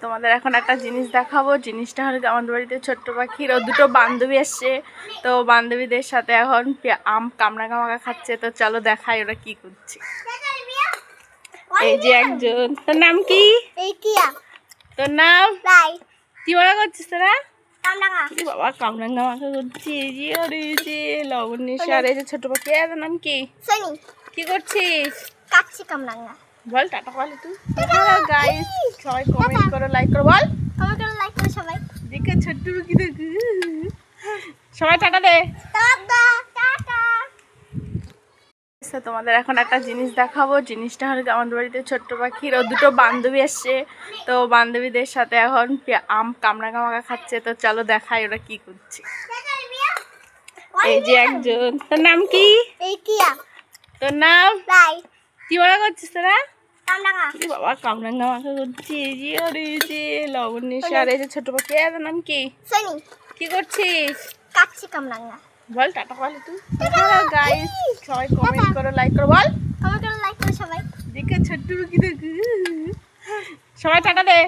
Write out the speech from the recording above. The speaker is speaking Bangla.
তোমাদের এখন একটা জিনিস দেখাবো। জিনিসটা হলো আমাদের বাড়িতে ছোট্ট পাখির ও দুটো বান্ধবী এসছে। তো বান্ধবীদের সাথে এখন আম কামড়া কামড়া খাচ্ছে। তো চলো দেখাই ওরা কি করছে। এই যে একজন, তোর নাম কি? তোর নাম কি মনে করছিস তোরা? বাবা কামড়া কামড়া করছি। এই যে আর এই যে লবণ নিশা আর এই যে ছোট পাখি। তোর নাম কি? কি করছিস? বল টাটা বল তুই। গাইস সবাই কমেন্ট করো, লাইক করো, বল সবাই দেখে ছোট্ট পাখি দেখে সবাই টাটা দে। তোমাদের এখন একটা জিনিস দেখাবো। জিনিসটা হলো আমাদের বাড়িতে ছোট্ট পাখির ও দুটো বান্ধবী এসছে। তো বান্ধবীদের সাথে এখন আম কামড়া কামড়া খাচ্ছে। তো চলো দেখাই ওরা কি করছে। এই যে একজন, তোর নাম কি? তোর নাম কি মনে করছিস তোরা? বাবা কামড়া কামড়া করছি। এই যে আর এই যে লবণ নিশা আর এই যে ছোট পাখি। তোর নাম কি? কি করছিস? বল টাটা বল তুই। গাইস সবাই কমেন্ট করো, লাইক করো, বল সবাই দেখে ছোট্ট পাখি দেখে সবাই টাটা দে।